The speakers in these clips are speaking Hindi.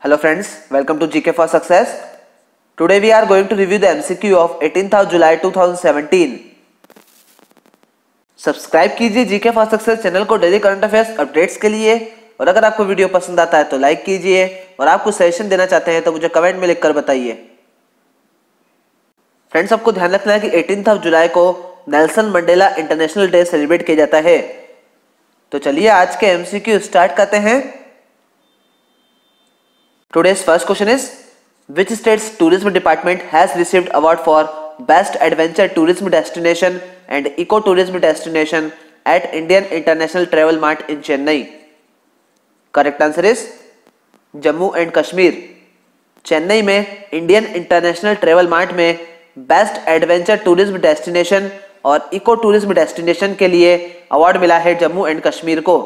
Hello friends, welcome to GK for Success. Today we are going to review the MCQ of 18th of July 2017. Subscribe कीजिए GK for Success चैनल को डेली करंट अफेयर्स अपडेट्स के लिए, और अगर आपको वीडियो पसंद आता है तो लाइक कीजिए, और आप कुछ सजेशन देना चाहते हैं तो मुझे कमेंट में लिखकर बताइए। फ्रेंड्स, आपको ध्यान रखना है कि 18th ऑफ जुलाई को Nelson Mandela international day celebrate किया जाता है। तो चलिए आज के MCQ स्टार्ट करते हैं। Today's first question is, which state's tourism department has received award for best adventure tourism destination and ecotourism destination at Indian International Travel Mart in Chennai? Correct answer is Jammu and Kashmir. Chennai में इंडियन इंटरनेशनल ट्रेवल मार्ट में बेस्ट एडवेंचर टूरिज्म डेस्टिनेशन और इको टूरिज्म डेस्टिनेशन के लिए अवार्ड मिला है जम्मू एंड कश्मीर को।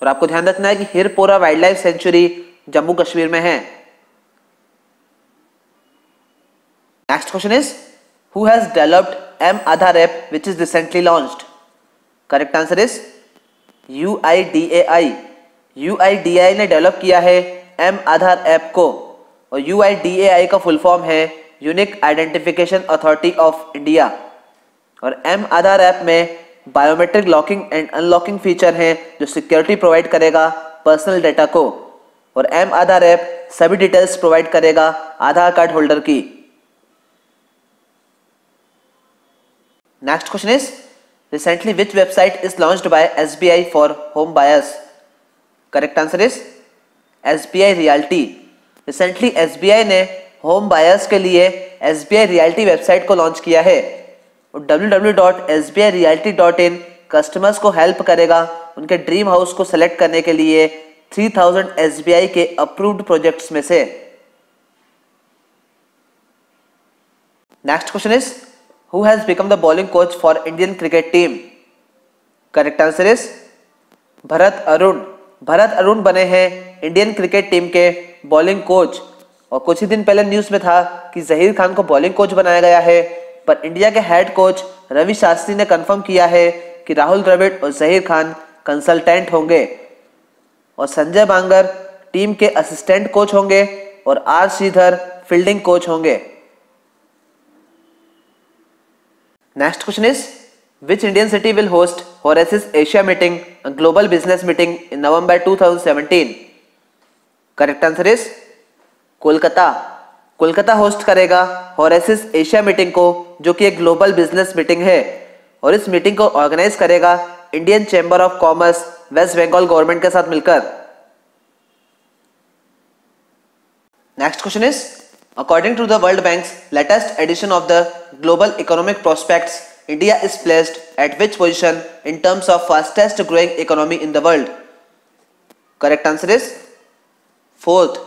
और आपको ध्यान रखना है कि Hirpora wild life sanctuary Jammu Kashmir में है। Next question is, who has developed M Aadhaar app which is recently launched? Correct answer is UIDAI। UIDAI ने डेवलप किया है एम आधार ऐप को, और UIDAI का फुल फॉर्म है unique identification authority of India. और एम आधार ऐप में biometric locking and unlocking feature हैं जो सिक्योरिटी प्रोवाइड करेगा पर्सनल डेटा को, और एम आधार ऐप सभी डिटेल्स प्रोवाइड करेगा आधार कार्ड होल्डर की। Next question is, recently which website is launched bye SBI for home buyers? Correct answer is SBI realty. Recently SBI ने होम बायर्स के लिए SBI रियल्टी वेबसाइट को लॉन्च किया है, और www.sbirealty.in कस्टमर्स को हेल्प करेगा उनके ड्रीम हाउस को सेलेक्ट करने के लिए 3000 SBI के अप्रूव्ड प्रोजेक्ट्स में से। Next question is, who has become the bowling coach for Indian cricket team? Correct answer is Bharat Arun. Bharat Arun बने हैं इंडियन क्रिकेट टीम के बॉलिंग कोच, और कुछ ही दिन पहले न्यूज में था कि जहीर खान को बॉलिंग कोच बनाया गया है, पर इंडिया के हेड कोच रवि शास्त्री ने कंफर्म किया है कि राहुल द्रविड़ और जहीर खान कंसल्टेंट होंगे, और संजय बांगर टीम के असिस्टेंट कोच होंगे, और R श्रीधर फील्डिंग कोच होंगे। Next question is, which Indian city will host Horasis Asia meeting, a global business meeting in November 2017? Correct answer is Kolkata. Kolkata host करेगा होरेसिस एशिया मीटिंग को, जो कि एक ग्लोबल बिजनेस मीटिंग है, और इस मीटिंग को ऑर्गेनाइज करेगा Indian chamber of commerce West Bengal government के साथ मिलकर। Next question is, according to the World Bank's latest edition of the global economic prospects, India is placed at which position in terms of fastest growing economy in the world? Correct answer is fourth.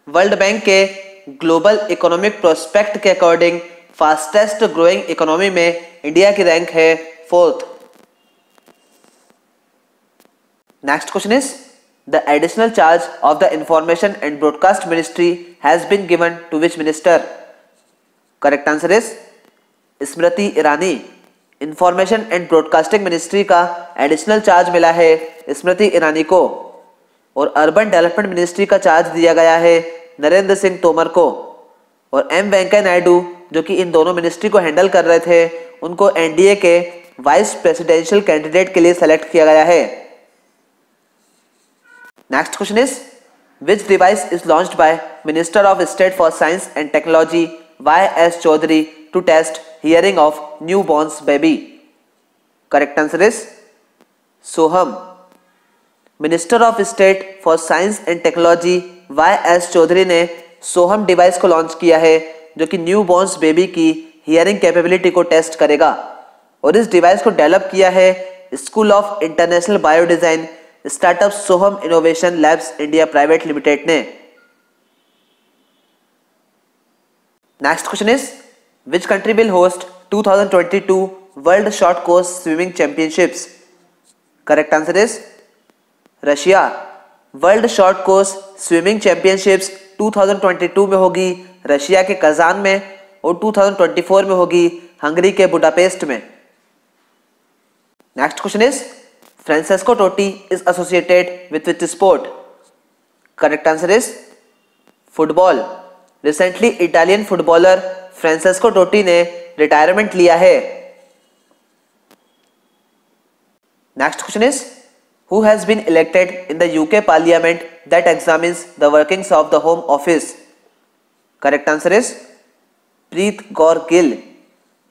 World Bank के ग्लोबल इकोनॉमिक प्रोस्पेक्ट के अकॉर्डिंग फास्टेस्ट ग्रोइंग इकोनॉमी में इंडिया की रैंक है fourth. Next question is, the additional charge of the information and broadcast ministry has been given to which minister? Correct answer is Smriti Irani. Information and broadcasting ministry का एडिशनल चार्ज मिला है स्मृति ईरानी को, और अर्बन डेवलपमेंट मिनिस्ट्री का चार्ज दिया गया है नरेंद्र सिंह तोमर को, और M वेंकैया नायडू जो कि इन दोनों मिनिस्ट्री को हैंडल कर रहे थे, उनको NDA के वाइस प्रेसिडेंशियल कैंडिडेट के लिए सेलेक्ट किया गया है। Next question is, which device is launched by minister of state for science and technology YS Chaudhary to test hearing of newborns baby? Correct answer is Soham. Minister of state for science and technology YS Chaudhary ने सोहम डिवाइस को लॉन्च किया है, जो कि न्यू बॉर्न्स बेबी की हियरिंग कैपेबिलिटी को टेस्ट करेगा, और इस डिवाइस को डेवलप किया है school of international bio design startup Soham innovation labs India private limited ने। Next question is, which country will host 2022 world short course swimming championships? Correct answer is Russia. World short course swimming championships 2022 में होगी रशिया के कजान में, और 2024 में होगी हंगरी के बुडापेस्ट में। Next question is, Francesco Totti is associated with which sport? Correct answer is football, recently Italian footballer Francesco Totti ने रिटायरमेंट लिया है। Next question is who has been elected in the UK parliament that examines the workings of the home office. Correct answer is Preet Kaur Gill.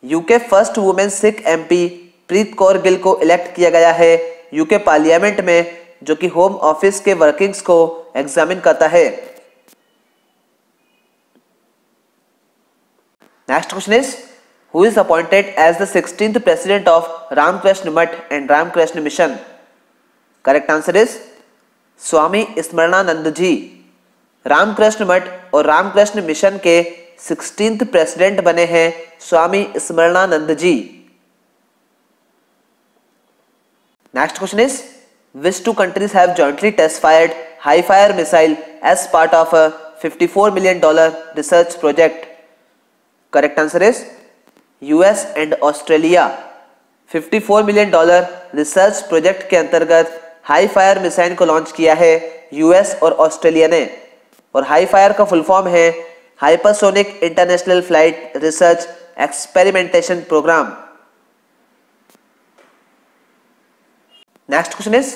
UK first women Sikh MP Preet Kaur Gill को इलेक्ट किया गया है यूके पार्लियामेंट में, जो कि होम ऑफिस के वर्किंग्स को एग्जामिन करता है। Next question is who is appointed as the 16th president of Ramakrishna Math and Ramakrishna Mission. Correct answer is Swami Smarananand ji. Ramakrishna Math और रामकृष्ण मिशन के 16th प्रेसिडेंट बने हैं Swami Smarananand ji. Next question is which two countries have jointly test fired HIFIRE missile as part of a $54 million research project? Correct answer is US and Australia। $54 million research project के अंतर्गत HIFIRE मिसाइल को लॉन्च किया है यूएस और ऑस्ट्रेलिया ने, और HIFIRE का फुल फॉर्म है hypersonic international flight research experimentation program. Next question is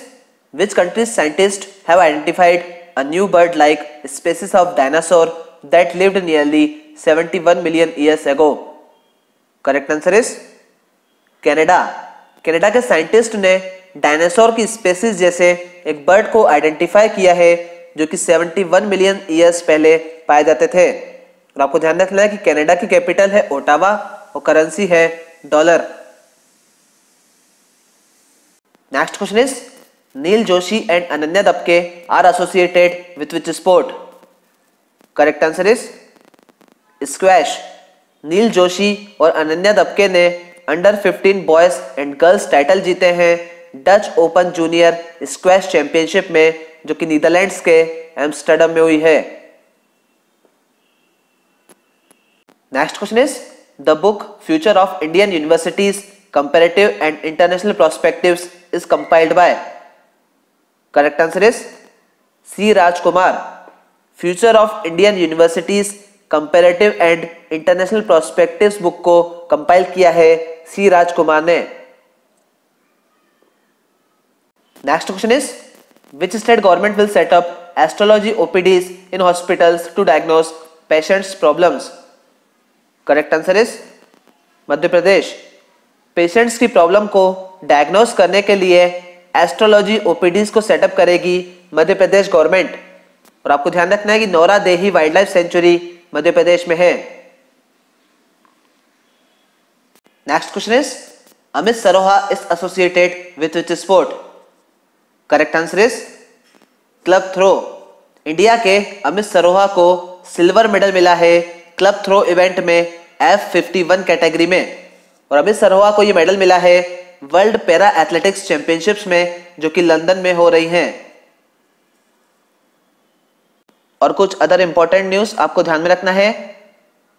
which country's scientists have identified a new bird-like species of dinosaur that lived nearly 71 million years ago? Correct answer is Canada. Canada के साइंटिस्ट ने डायनासोर की स्पेसीज जैसे एक बर्ड को आइडेंटिफाई किया है जो कि 71 मिलियन ईयर्स पहले पाए जाते थे। और आपको ध्यान रखना है कि कनाडा की कैपिटल है ओटावा और करेंसी है dollar. Next question is Neel Joshi and Ananya Dabke are associated with which sport. Correct answer is squash. Neel Joshi और अनन्या दबके ने under 15 boys and girls title जीते हैं Dutch open junior squash championship में, जो कि नीदरलैंड्स के एम्स्टर्डम में हुई है। Next question is the book future of Indian universities comparative and international prospectives is compiled by। correct answer is C Rajkumar। Future of Indian universities comparative and international perspectives book को कंपाइल किया है सी राजकुमार ने। Next question is which state government will set up astrology OPDs in hospitals to diagnose patients problems. Correct answer is Madhya Pradesh. Patients की प्रॉब्लम को डायग्नोस करने के लिए एस्ट्रोलॉजी ओपीडीज को सेटअप करेगी मध्य प्रदेश गवर्नमेंट। और आपको ध्यान रखना है कि Naura Dehi wild life sanctuary Madhya Pradesh में है। Next question is Amit Saroha is associated with which sport. Correct answer is club throw. India के अमित सरोहा को सिल्वर मेडल मिला है क्लब थ्रो इवेंट में F51 कैटेगरी में, और अमित सरोहा को यह मेडल मिला है वर्ल्ड पैरा एथलेटिक्स चैंपियनशिप्स में, जो कि लंदन में हो रही हैं। और कुछ अदर इंपॉर्टेंट न्यूज आपको ध्यान में रखना है।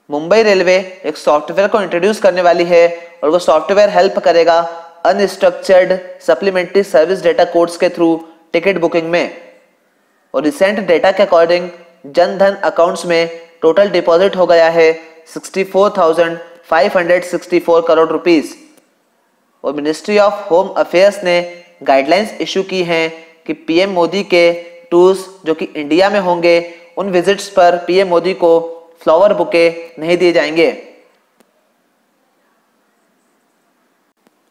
मुंबई रेलवे एक सॉफ्टवेयर को इंट्रोड्यूस करने वाली है और वो सॉफ्टवेयर हेल्प करेगा unstructured supplementary service data codes के थ्रू टिकट बुकिंग में। और रिसेंट डेटा के अकॉर्डिंग जन धन अकाउंट्स में टोटल डिपॉजिट हो गया है 64,564 करोड़ रुपीस। और मिनिस्ट्री ऑफ होम अफेयर्स ने गाइडलाइंस इशू की हैं कि पीएम मोदी के टूर्स जो कि इंडिया में होंगे उन विजिट्स पर पीएम मोदी को फ्लावर बुके नहीं दिए जाएंगे।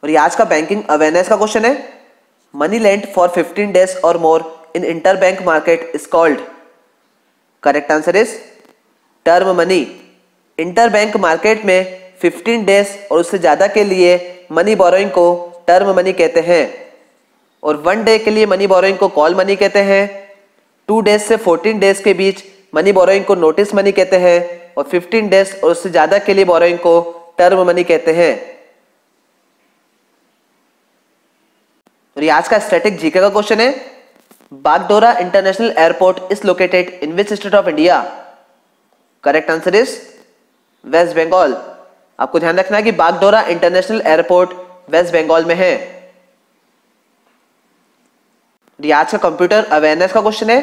और ये आज का बैंकिंग अवेयरनेस का क्वेश्चन है। मनी लेंट फॉर 15 डेज और more in interbank market is called. Correct answer is term money. Interbank market में 15 डेज और उससे ज्यादा के लिए मनी बोरोइंग को टर्म मनी कहते हैं, और 1 डे के लिए मनी बोरोइंग को कॉल मनी कहते हैं। 2 डेज से 14 डेज के बीच मनी बोरोइंग को नोटिस मनी कहते हैं, और 15 डेज और उससे ज्यादा के लिए बोरोइंग को टर्म मनी कहते हैं। और ये आज का स्टैटिक जीके का क्वेश्चन है। Bagdogra international airport is located in which state of India. Correct answer is West Bengal. आपको ध्यान रखना है कि बागडोरा इंटरनेशनल एयरपोर्ट वेस्ट बंगाल में है। आज का कंप्यूटर अवेयरनेस का क्वेश्चन है।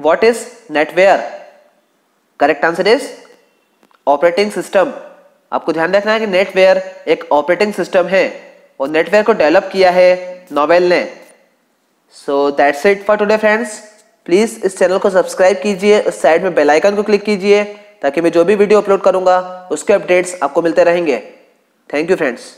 What is NetWare. Correct answer is operating system. आपको ध्यान रखना है कि नेटवेयर एक ऑपरेटिंग सिस्टम है और नेटवेयर को डेवलप किया है नोवेल ने। So that's it for today friends. Please इस चैनल को सब्सक्राइब कीजिए, उस साइड में बेल आइकन को क्लिक कीजिए ताकि मैं जो भी वीडियो अपलोड करूंगा उसके अपडेट्स आपको मिलते रहेंगे। Thank you friends.